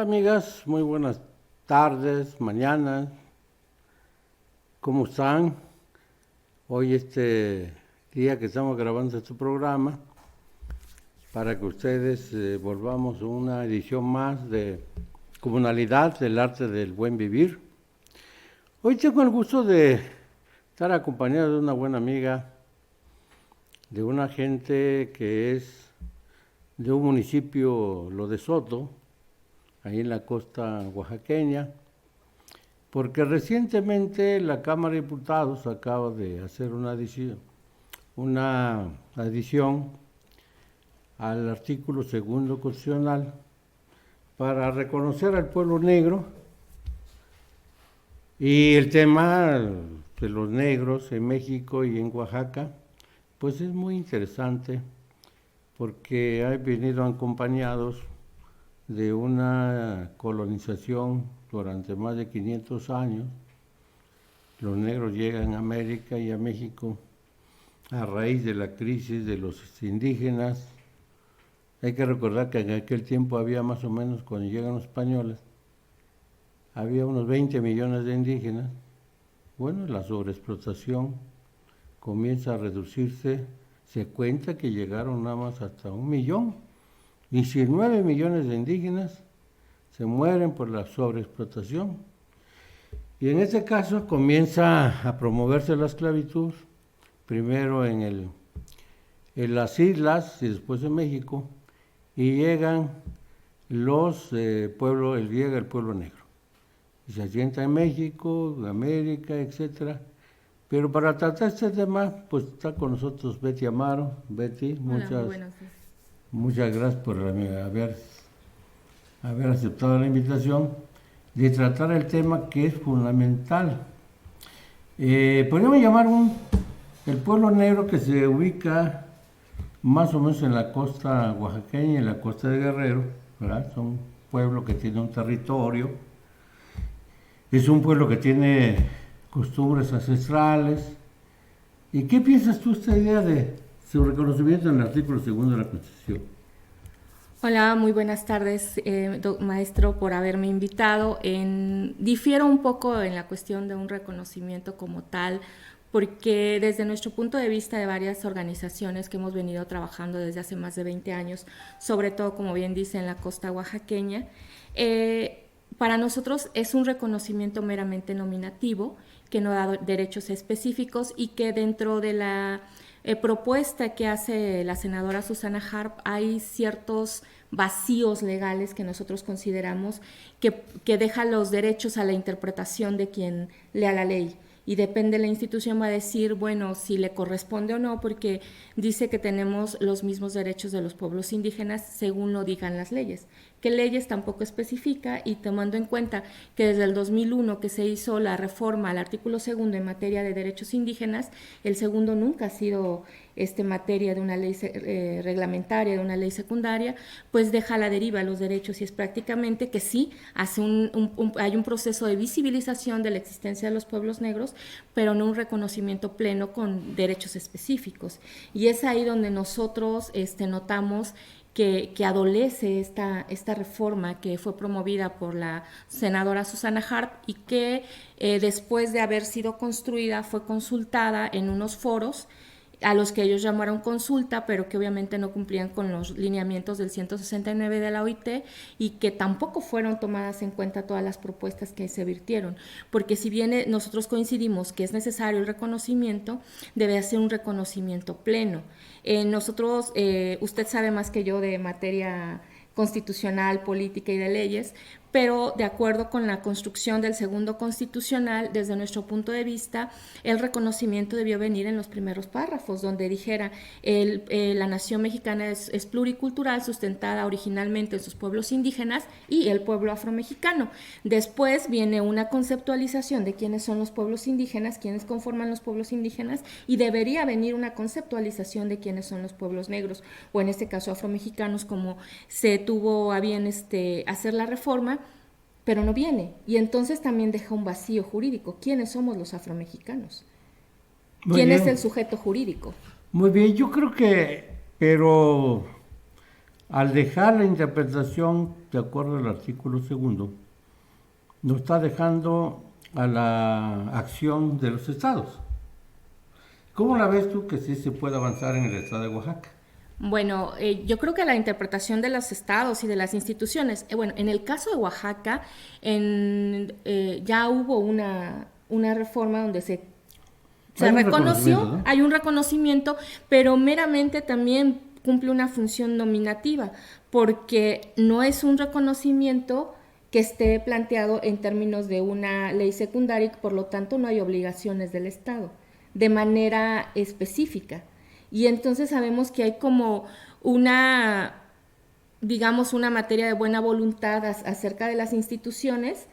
amigas? Muy buenas tardes, mañanas. ¿Cómo están? Hoy día que estamos grabando este programa, para que ustedes volvamos a una edición más de Comunalidad del Arte del Buen Vivir. Hoy tengo el gusto de estar acompañado de una buena amiga, de una gente que es de un municipio, lo de Soto, ahí en la costa oaxaqueña, porque recientemente la Cámara de Diputados acaba de hacer una adición al artículo segundo constitucional para reconocer al pueblo negro, y el tema de los negros en México y en Oaxaca pues es muy interesante, porque han venido acompañados de una colonización durante más de 500 años. Los negros llegan a América y a México a raíz de la crisis de los indígenas. Hay que recordar que en aquel tiempo había más o menos, cuando llegan los españoles, había unos 20 millones de indígenas. Bueno, la sobreexplotación comienza a reducirse. Se cuenta que llegaron nada más hasta 1 millón. 19 millones de indígenas se mueren por la sobreexplotación. Y en este caso comienza a promoverse la esclavitud, primero en las islas y después en México, y llegan llega el pueblo negro. Y se asienta en México, en América, etc. Pero para tratar este tema, pues está con nosotros Betty Amaro. Betty, muchas gracias por haber aceptado la invitación de tratar el tema que es fundamental. Podríamos llamar el pueblo negro, que se ubica más o menos en la costa oaxaqueña y en la costa de Guerrero, ¿verdad? Son un pueblo que tiene un territorio, es un pueblo que tiene costumbres ancestrales. ¿Y qué piensas tú esta idea de su reconocimiento en el artículo segundo de la Constitución? Hola, muy buenas tardes, maestro, por haberme invitado. Difiero un poco en la cuestión de un reconocimiento como tal, porque desde nuestro punto de vista de varias organizaciones que hemos venido trabajando desde hace más de 20 años, sobre todo, como bien dice, en la costa oaxaqueña, para nosotros es un reconocimiento meramente nominativo, que no da derechos específicos, y que dentro de la propuesta que hace la senadora Susana Harp hay ciertos vacíos legales que nosotros consideramos que deja los derechos a la interpretación de quien lea la ley. Y depende, la institución va a decir, bueno, si le corresponde o no, porque dice que tenemos los mismos derechos de los pueblos indígenas según lo digan las leyes. ¿Qué leyes? Tampoco especifica, y tomando en cuenta que desde el 2001 que se hizo la reforma al artículo segundo en materia de derechos indígenas, el segundo nunca ha sido materia de una ley reglamentaria, de una ley secundaria, pues deja a la deriva los derechos, y es prácticamente que sí hace hay un proceso de visibilización de la existencia de los pueblos negros, pero no un reconocimiento pleno con derechos específicos. Y es ahí donde nosotros notamos que adolece esta reforma que fue promovida por la senadora Susana Harp, y que después de haber sido construida fue consultada en unos foros a los que ellos llamaron consulta, pero que obviamente no cumplían con los lineamientos del 169 de la OIT, y que tampoco fueron tomadas en cuenta todas las propuestas que se virtieron, porque si bien nosotros coincidimos que es necesario el reconocimiento, debe ser un reconocimiento pleno. Nosotros, usted sabe más que yo de materia constitucional, política y de leyes, pero de acuerdo con la construcción del segundo constitucional, desde nuestro punto de vista, el reconocimiento debió venir en los primeros párrafos, donde dijera la nación mexicana es pluricultural, sustentada originalmente en sus pueblos indígenas y el pueblo afromexicano. Después viene una conceptualización de quiénes son los pueblos indígenas, quiénes conforman los pueblos indígenas, y debería venir una conceptualización de quiénes son los pueblos negros, o en este caso afromexicanos, como se tuvo a bien hacer la reforma, pero no viene. Y entonces también deja un vacío jurídico. ¿Quiénes somos los afromexicanos? ¿Quién es el sujeto jurídico? Muy bien, yo creo que, pero al dejar la interpretación de acuerdo al artículo segundo, nos está dejando a la acción de los estados. ¿Cómo la ves tú que sí se puede avanzar en el estado de Oaxaca? Bueno, yo creo que la interpretación de los estados y de las instituciones, bueno, en el caso de Oaxaca, ya hubo una reforma donde se reconoció, ¿no? Hay un reconocimiento, pero meramente también cumple una función nominativa, porque no es un reconocimiento que esté planteado en términos de una ley secundaria y por lo tanto no hay obligaciones del Estado de manera específica. Y entonces sabemos que hay como digamos, una materia de buena voluntad acerca de las instituciones,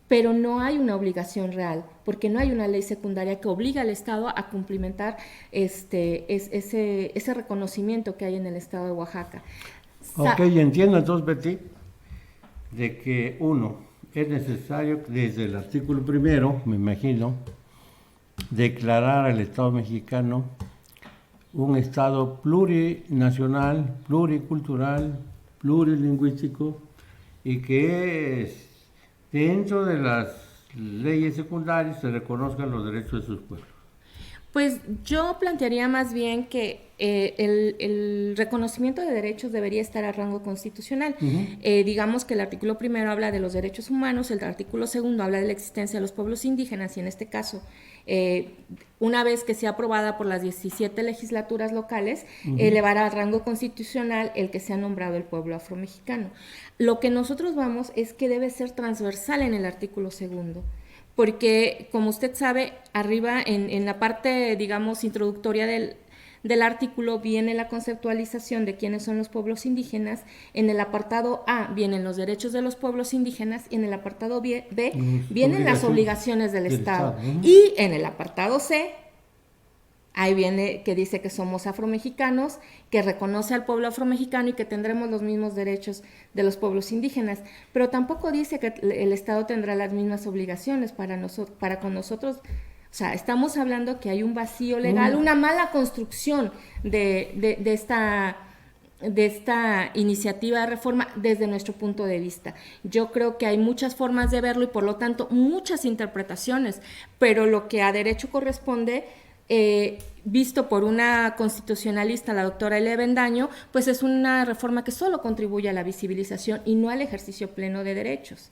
pero no hay una obligación real, porque no hay una ley secundaria que obliga al Estado a cumplimentar ese reconocimiento que hay en el Estado de Oaxaca. Ok, entiendo entonces, Betty, de que es necesario desde el artículo primero, me imagino, declarar al Estado mexicano un Estado plurinacional, pluricultural, plurilingüístico y que dentro de las leyes secundarias se reconozcan los derechos de sus pueblos. Pues yo plantearía más bien que el reconocimiento de derechos debería estar a rango constitucional. Digamos que el artículo primero habla de los derechos humanos, el artículo segundo habla de la existencia de los pueblos indígenas y en este caso, una vez que sea aprobada por las 17 legislaturas locales, elevará a rango constitucional el que sea nombrado el pueblo afromexicano. Lo que nosotros vamos es que debe ser transversal en el artículo segundo. Porque, como usted sabe, arriba en la parte, digamos, introductoria del artículo viene la conceptualización de quiénes son los pueblos indígenas. En el apartado A vienen los derechos de los pueblos indígenas y en el apartado B vienen las obligaciones del Estado. Y en el apartado C, ahí viene que dice que somos afromexicanos, que reconoce al pueblo afromexicano y que tendremos los mismos derechos de los pueblos indígenas, pero tampoco dice que el Estado tendrá las mismas obligaciones para con nosotros. O sea, estamos hablando que hay un vacío legal, una mala construcción de esta iniciativa de reforma desde nuestro punto de vista. Yo creo que hay muchas formas de verlo y por lo tanto muchas interpretaciones, pero lo que a derecho corresponde, visto por una constitucionalista, la doctora Elia Bendaño, pues es una reforma que solo contribuye a la visibilización y no al ejercicio pleno de derechos.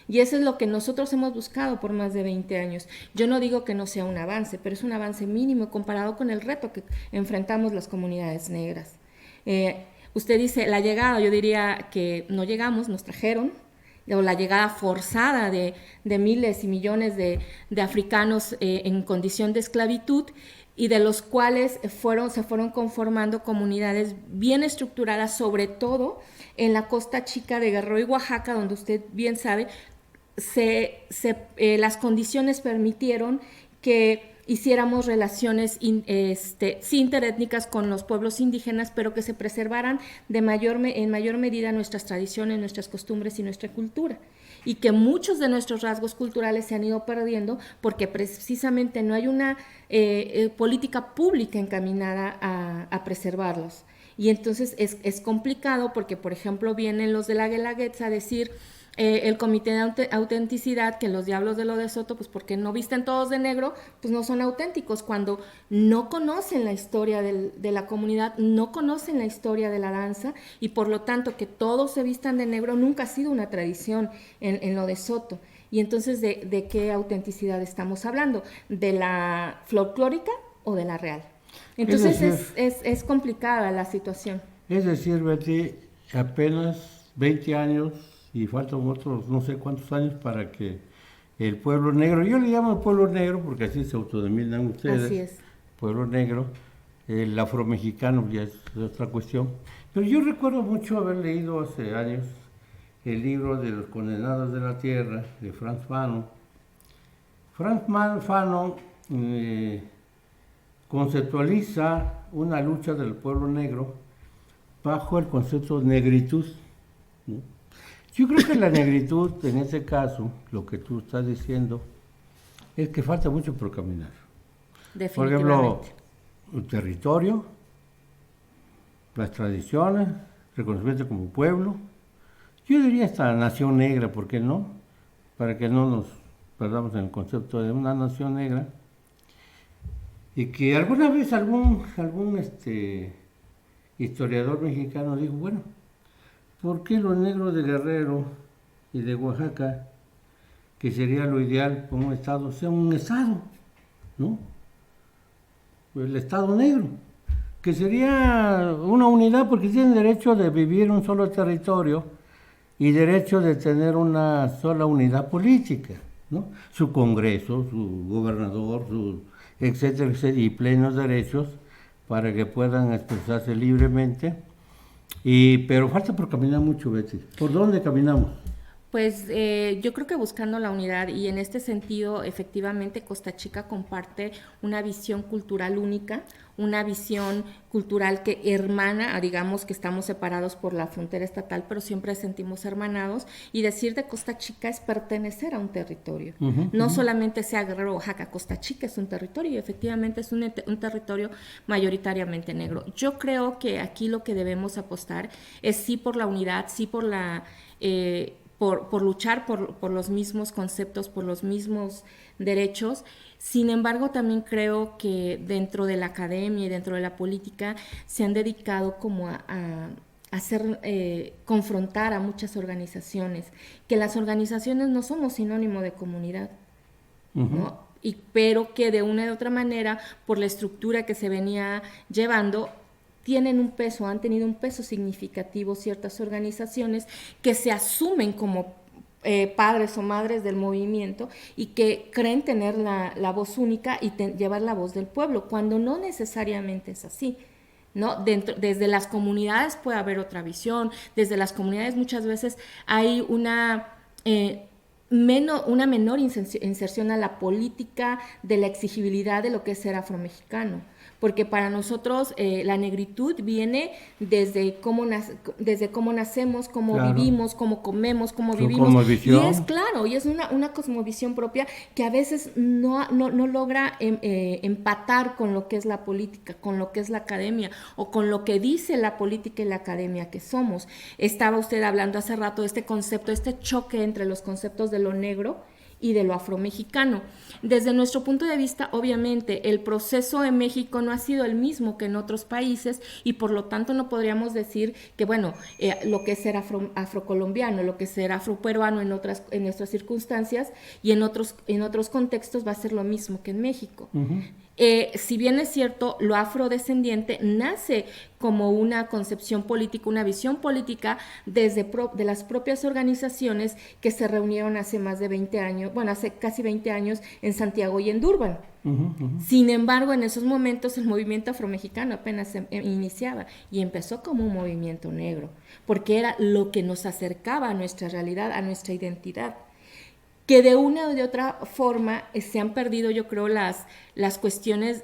Y eso es lo que nosotros hemos buscado por más de 20 años. Yo no digo que no sea un avance, pero es un avance mínimo comparado con el reto que enfrentamos las comunidades negras. Usted dice la llegada, yo diría que no llegamos, nos trajeron, o la llegada forzada de miles y millones de africanos en condición de esclavitud, y de los cuales se fueron conformando comunidades bien estructuradas, sobre todo en la costa chica de Guerrero y Oaxaca, donde usted bien sabe, las condiciones permitieron que hiciéramos relaciones interétnicas con los pueblos indígenas, pero que se preservaran en mayor medida nuestras tradiciones, nuestras costumbres y nuestra cultura. Y que muchos de nuestros rasgos culturales se han ido perdiendo porque precisamente no hay una política pública encaminada a preservarlos. Y entonces es complicado porque, por ejemplo, vienen los de la Guelaguetza a decir el Comité de Autenticidad que los diablos de lo de Soto, pues porque no visten todos de negro, pues no son auténticos, cuando no conocen la historia de la comunidad, no conocen la historia de la danza y por lo tanto que todos se vistan de negro nunca ha sido una tradición en lo de Soto. Y entonces, ¿de qué autenticidad estamos hablando? ¿De la folclórica o de la real? Entonces es complicada la situación. Es decir, Betty, apenas 20 años y faltan otros no sé cuántos años para que el pueblo negro, yo le llamo el pueblo negro porque así se autodenominan ustedes, así es. Pueblo negro, el afromexicano ya es otra cuestión, pero yo recuerdo mucho haber leído hace años el libro de los condenados de la tierra de Frantz Fanon. Frantz Fanon conceptualiza una lucha del pueblo negro bajo el concepto de negritud, ¿no? Yo creo que la negritud, en ese caso, lo que tú estás diciendo, es que falta mucho por caminar. Por ejemplo, el territorio, las tradiciones, reconocimiento como pueblo, yo diría hasta nación negra, ¿por qué no? Para que no nos perdamos en el concepto de una nación negra, y que alguna vez algún historiador mexicano dijo, bueno, ¿por qué los negros de Guerrero y de Oaxaca, que sería lo ideal como un estado, sea un estado, ¿no? El estado negro, que sería una unidad porque tienen derecho de vivir en un solo territorio y derecho de tener una sola unidad política, ¿no? Su congreso, su gobernador, su etcétera, etcétera, y plenos derechos para que puedan expresarse libremente. Pero falta por caminar mucho, Betty. ¿Por dónde caminamos? Pues yo creo que buscando la unidad, y en este sentido efectivamente Costa Chica comparte una visión cultural única, una visión cultural que hermana, digamos que estamos separados por la frontera estatal, pero siempre sentimos hermanados, y decir de Costa Chica es pertenecer a un territorio. No solamente sea Guerrero, Oaxaca, Costa Chica es un territorio, y efectivamente es un territorio mayoritariamente negro. Yo creo que aquí lo que debemos apostar es sí por la unidad, sí por la... por luchar por los mismos conceptos, por los mismos derechos. Sin embargo, también creo que dentro de la academia y dentro de la política se han dedicado como a hacer, confrontar a muchas organizaciones, que las organizaciones no somos sinónimo de comunidad, ¿no? Pero que de una u otra manera, por la estructura que se venía llevando, tienen un peso, han tenido un peso significativo ciertas organizaciones que se asumen como padres o madres del movimiento y que creen tener la voz única y llevar la voz del pueblo, cuando no necesariamente es así, ¿no? Desde las comunidades puede haber otra visión, desde las comunidades muchas veces hay una menor inserción a la política de la exigibilidad de lo que es ser afromexicano, porque para nosotros la negritud viene desde cómo nacemos, cómo vivimos, cómo comemos, cómo vivimos, y es claro, y es una cosmovisión propia que a veces no logra empatar con lo que es la política, con lo que es la academia, o con lo que dice la política y la academia que somos. Estaba usted hablando hace rato de este concepto, este choque entre los conceptos de lo negro y de lo afromexicano. Desde nuestro punto de vista, obviamente, el proceso en México no ha sido el mismo que en otros países, y por lo tanto no podríamos decir que, bueno, lo que es ser afrocolombiano, lo que es ser afroperuano en nuestras circunstancias y en otros contextos va a ser lo mismo que en México. Si bien es cierto, lo afrodescendiente nace como una concepción política, una visión política de las propias organizaciones que se reunieron hace más de 20 años, bueno, hace casi 20 años en Santiago y en Durban. Sin embargo, en esos momentos el movimiento afromexicano apenas se iniciaba y empezó como un movimiento negro, porque era lo que nos acercaba a nuestra realidad, a nuestra identidad, que de una o de otra forma se han perdido, yo creo, las cuestiones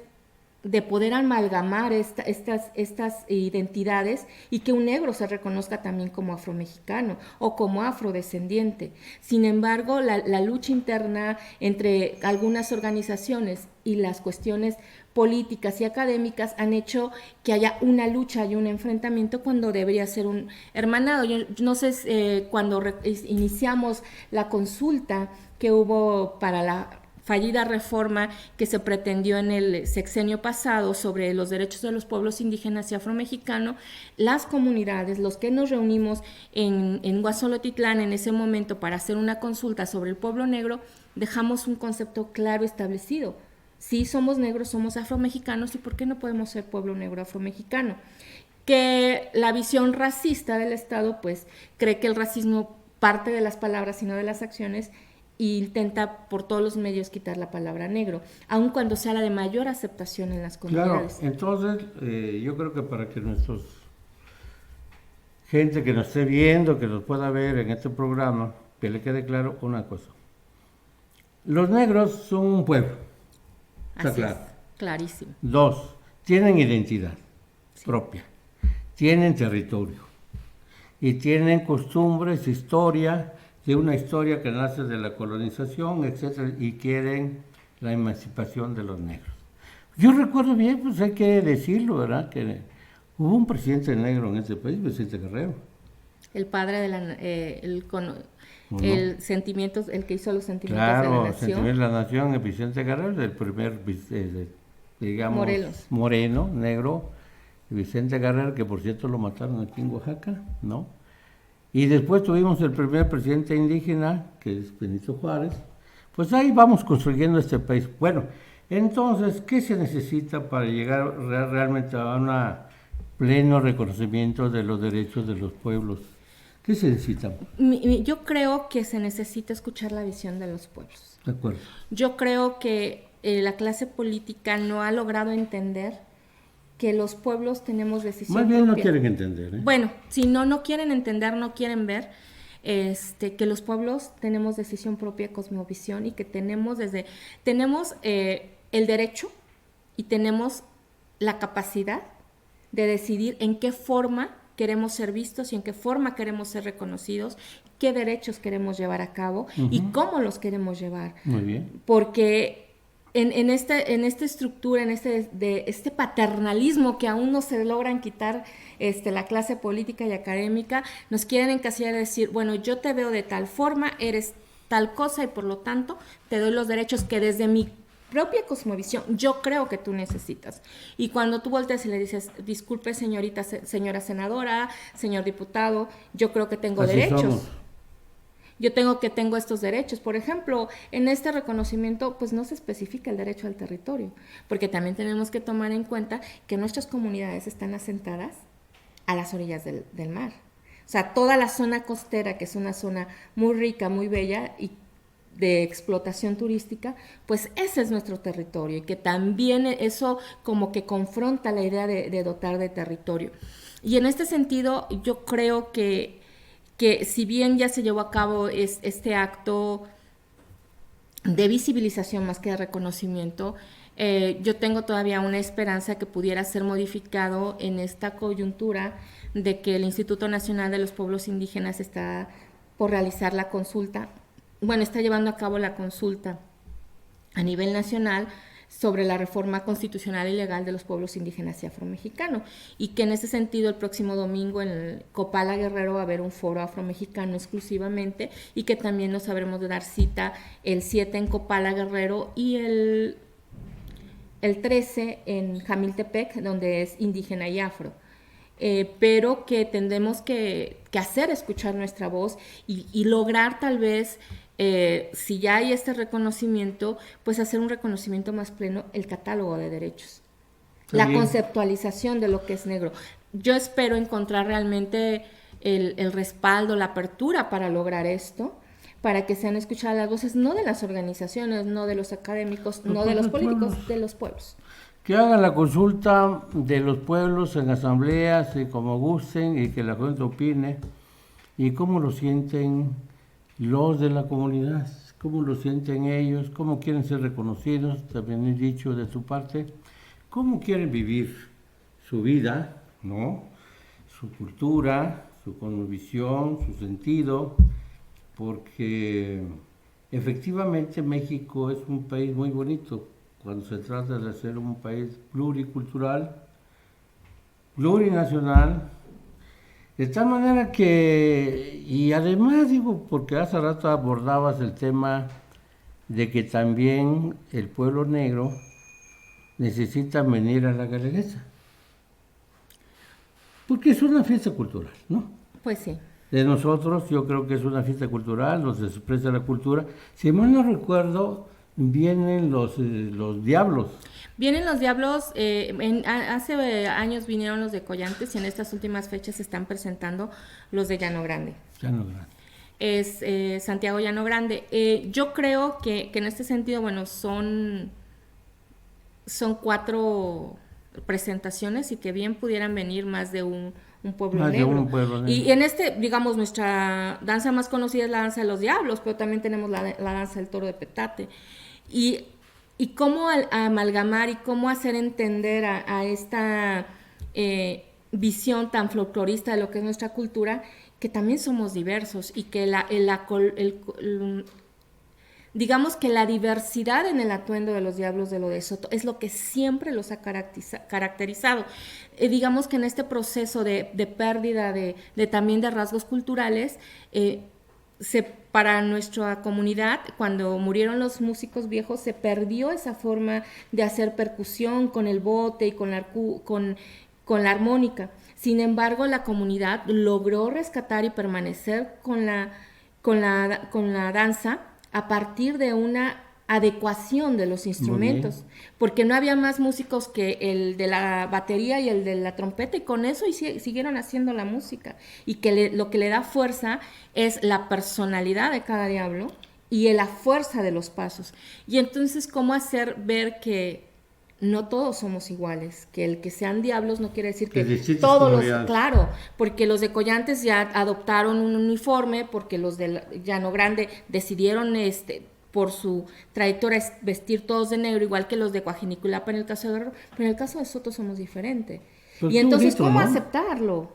de poder amalgamar estas identidades, y que un negro se reconozca también como afromexicano o como afrodescendiente. Sin embargo, la lucha interna entre algunas organizaciones y las cuestiones políticas y académicas han hecho que haya una lucha y un enfrentamiento cuando debería ser un hermanado. Yo no sé, cuando iniciamos la consulta que hubo para la fallida reforma que se pretendió en el sexenio pasado sobre los derechos de los pueblos indígenas y afromexicanos, las comunidades, los que nos reunimos en Guasolotitlán en ese momento para hacer una consulta sobre el pueblo negro, dejamos un concepto claro establecido. Sí, somos negros, somos afromexicanos, ¿y por qué no podemos ser pueblo negro afromexicano? Que la visión racista del Estado, pues, cree que el racismo parte de las palabras y no de las acciones, e intenta por todos los medios quitar la palabra negro, aun cuando sea la de mayor aceptación en las comunidades. Claro, entonces yo creo que para que gente que nos esté viendo, que nos pueda ver en este programa, que le quede claro una cosa. Los negros son un pueblo. Está claro. Clarísimo. 2, tienen identidad propia, tienen territorio y tienen costumbres, historia, de una historia que nace de la colonización, etcétera, y quieren la emancipación de los negros. Yo recuerdo bien, pues hay que decirlo, ¿verdad? Que Hubo un presidente negro en este país, Vicente Guerrero. El padre de el sentimientos, el que hizo los sentimientos de la Claro, nación. Sentimientos de la Nación, el Vicente Guerrero, el primer, digamos, Morelos. moreno, negro, Vicente Guerrero, que por cierto lo mataron aquí en Oaxaca, ¿no? Y después tuvimos el primer presidente indígena, que es Benito Juárez. Pues ahí vamos construyendo este país. Bueno, entonces, ¿qué se necesita para llegar realmente a un pleno reconocimiento de los derechos de los pueblos? ¿Qué se necesita? Yo creo que se necesita escuchar la visión de los pueblos. De acuerdo. Yo creo que la clase política no ha logrado entender que los pueblos tenemos decisión Más bien propia. no quieren entender, ¿eh? Bueno, si no quieren entender, no quieren ver, que los pueblos tenemos decisión propia, cosmovisión, y que tenemos el derecho y tenemos la capacidad de decidir en qué forma queremos ser vistos y en qué forma queremos ser reconocidos, qué derechos queremos llevar a cabo y cómo los queremos llevar. Muy bien. Porque en esta estructura, en este paternalismo que aún no se logran quitar la clase política y académica, nos quieren encasillar y decir, bueno, yo te veo de tal forma, eres tal cosa y por lo tanto te doy los derechos que desde mi propia cosmovisión yo creo que tú necesitas. Y cuando tú volteas y le dices, disculpe señora senadora, señor diputado, yo creo que tengo Así derechos. somos. Tengo estos derechos. Por ejemplo, en este reconocimiento, pues no se especifica el derecho al territorio, porque también tenemos que tomar en cuenta que nuestras comunidades están asentadas a las orillas del mar. O sea, toda la zona costera, que es una zona muy rica, muy bella y de explotación turística, pues ese es nuestro territorio, y que también eso como que confronta la idea de dotar de territorio. Y en este sentido, yo creo que si bien ya se llevó a cabo este acto de visibilización más que de reconocimiento, yo tengo todavía una esperanza que pudiera ser modificado en esta coyuntura de que el Instituto Nacional de los Pueblos Indígenas está por realizar la consulta. Bueno, está llevando a cabo la consulta a nivel nacional sobre la reforma constitucional y legal de los pueblos indígenas y afromexicanos, y que en ese sentido el próximo domingo en Copala Guerrero va a haber un foro afromexicano exclusivamente, y que también nos habremos de dar cita el 7 en Copala Guerrero y el 13 en Jamiltepec, donde es indígena y afro. Pero que tendremos que hacer escuchar nuestra voz y lograr tal vez, si ya hay este reconocimiento, pues hacer un reconocimiento más pleno, el catálogo de derechos, la conceptualización de lo que es negro. Yo espero encontrar realmente el respaldo, la apertura para lograr esto, para que sean escuchadas las voces, no de las organizaciones, no de los académicos, no de los políticos, de los pueblos. Que hagan la consulta de los pueblos en asambleas y como gusten, y que la gente opine y cómo lo sienten los de la comunidad, cómo lo sienten ellos, cómo quieren ser reconocidos, también he dicho de su parte, cómo quieren vivir su vida, ¿no? Su cultura, su cosmovisión, su sentido, porque efectivamente México es un país muy bonito cuando se trata de ser un país pluricultural, plurinacional, de tal manera que, y además digo, porque hace rato abordabas el tema de que también el pueblo negro necesita venir a la Guelaguetza, porque es una fiesta cultural, ¿no? Pues sí. De nosotros, yo creo que es una fiesta cultural, donde se expresa la cultura. Si mal no recuerdo, vienen los diablos. Vienen los diablos, hace años vinieron los de Collantes, y en estas últimas fechas se están presentando los de Llano Grande. Llano Grande. Es Santiago Llano Grande. Yo creo que en este sentido, bueno, son 4 presentaciones, y que bien pudieran venir más de un pueblo negro. De un pueblo negro. Y en digamos, nuestra danza más conocida es la danza de los diablos, pero también tenemos la danza del toro de petate. Y cómo amalgamar y cómo hacer entender a esta visión tan folclorista de lo que es nuestra cultura, que también somos diversos, y que digamos que la diversidad en el atuendo de los Diablos de Loreto es lo que siempre los ha caracterizado. Digamos que en este proceso de pérdida también de rasgos culturales, para nuestra comunidad, cuando murieron los músicos viejos, se perdió esa forma de hacer percusión con el bote y con la armónica. Sin embargo, la comunidad logró rescatar y permanecer con la danza a partir de una adecuación de los instrumentos, porque no había más músicos que el de la batería y el de la trompeta, y con eso siguieron haciendo la música, y que lo que le da fuerza es la personalidad de cada diablo y la fuerza de los pasos. Y entonces, ¿cómo hacer ver que no todos somos iguales? Que el que sean diablos no quiere decir que todos los... Claro, porque los de Collantes ya adoptaron un uniforme, porque los de Llano Grande decidieron por su trayectoria vestir todos de negro, igual que los de Coajiniculaapa en el caso de Guerrero, pero en el caso de Soto somos diferentes. Y entonces, ¿cómo aceptarlo?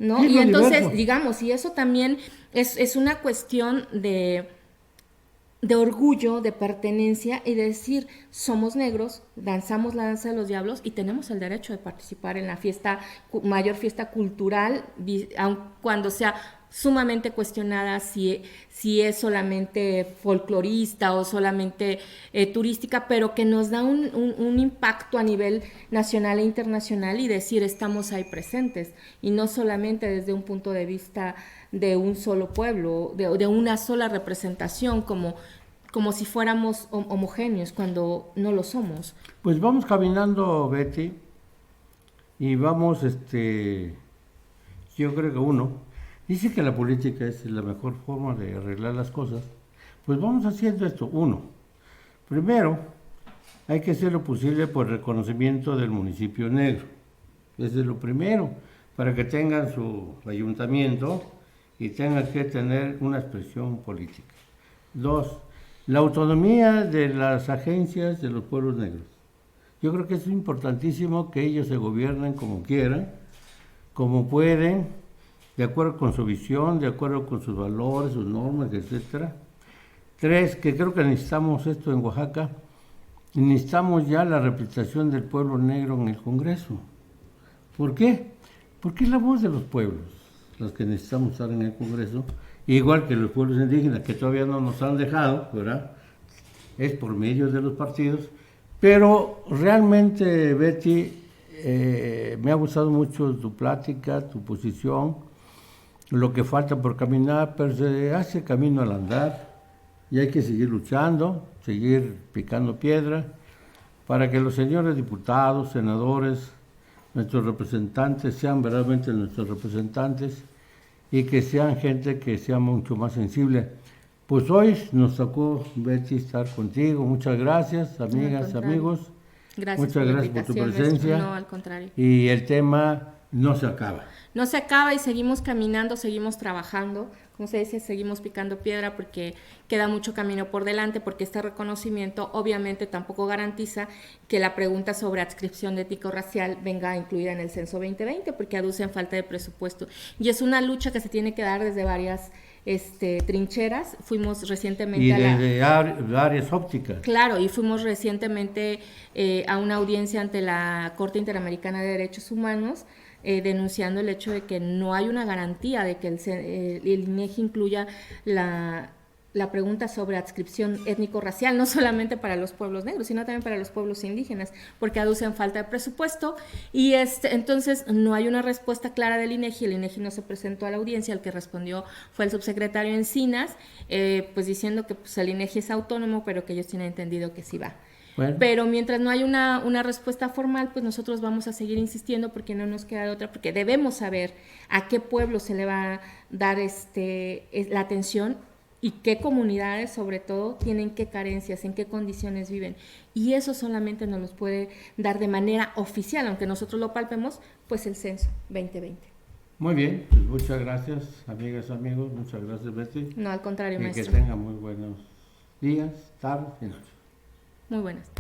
¿No? Y entonces, digamos, y eso también es una cuestión de orgullo, de pertenencia y de decir, somos negros, danzamos la danza de los diablos y tenemos el derecho de participar en la mayor fiesta cultural, aun cuando sea sumamente cuestionada si es solamente folclorista o solamente turística, pero que nos da un impacto a nivel nacional e internacional, y decir, estamos ahí presentes, y no solamente desde un punto de vista de un solo pueblo, de una sola representación, como si fuéramos homogéneos, cuando no lo somos. Pues vamos caminando, Betty, y vamos, yo creo que dice que la política es la mejor forma de arreglar las cosas. Pues vamos haciendo esto. Primero, hay que hacer lo posible por el reconocimiento del municipio negro. Ese es lo primero, para que tengan su ayuntamiento y tengan que tener una expresión política. 2, la autonomía de las agencias de los pueblos negros. Yo creo que es importantísimo que ellos se gobiernen como quieran, como pueden, de acuerdo con su visión, de acuerdo con sus valores, sus normas, etc. 3, que creo que necesitamos esto en Oaxaca, necesitamos ya la representación del pueblo negro en el Congreso. ¿Por qué? Porque es la voz de los pueblos las que necesitamos estar en el Congreso, igual que los pueblos indígenas, que todavía no nos han dejado, ¿verdad? Es por medio de los partidos. Pero realmente, Betty, me ha gustado mucho tu plática, tu posición, lo que falta por caminar, pero se hace camino al andar, y hay que seguir luchando, seguir picando piedra, para que los señores diputados, senadores, nuestros representantes sean verdaderamente nuestros representantes, y que sean gente que sea mucho más sensible. Pues hoy nos tocó, Betty, estar contigo. Muchas gracias, amigas, amigos. Gracias. Muchas gracias por tu presencia. No, al contrario. Y el tema no se acaba. No se acaba, y seguimos caminando, seguimos trabajando. Como se dice, seguimos picando piedra, porque queda mucho camino por delante, porque este reconocimiento obviamente tampoco garantiza que la pregunta sobre adscripción étnico-racial venga incluida en el censo 2020, porque aducen falta de presupuesto. Y es una lucha que se tiene que dar desde varias trincheras. Fuimos recientemente y desde áreas ópticas. Claro, y fuimos recientemente a una audiencia ante la Corte Interamericana de Derechos Humanos, denunciando el hecho de que no hay una garantía de que el INEGI incluya la pregunta sobre adscripción étnico-racial, no solamente para los pueblos negros, sino también para los pueblos indígenas, porque aducen falta de presupuesto, y entonces no hay una respuesta clara del INEGI. El INEGI no se presentó a la audiencia. El que respondió fue el subsecretario Encinas, pues diciendo que pues, el INEGI es autónomo, pero que ellos tienen entendido que sí va. Bueno. Pero mientras no hay una respuesta formal, pues nosotros vamos a seguir insistiendo, porque no nos queda de otra, porque debemos saber a qué pueblo se le va a dar la atención, y qué comunidades, sobre todo, tienen qué carencias, en qué condiciones viven. Y eso solamente nos los puede dar de manera oficial, aunque nosotros lo palpemos, pues el censo 2020. Muy bien, pues muchas gracias, amigas, amigos, muchas gracias, Betty. No, al contrario, maestro. Que tengan muy buenos días, tardes y noches. Muy buenas.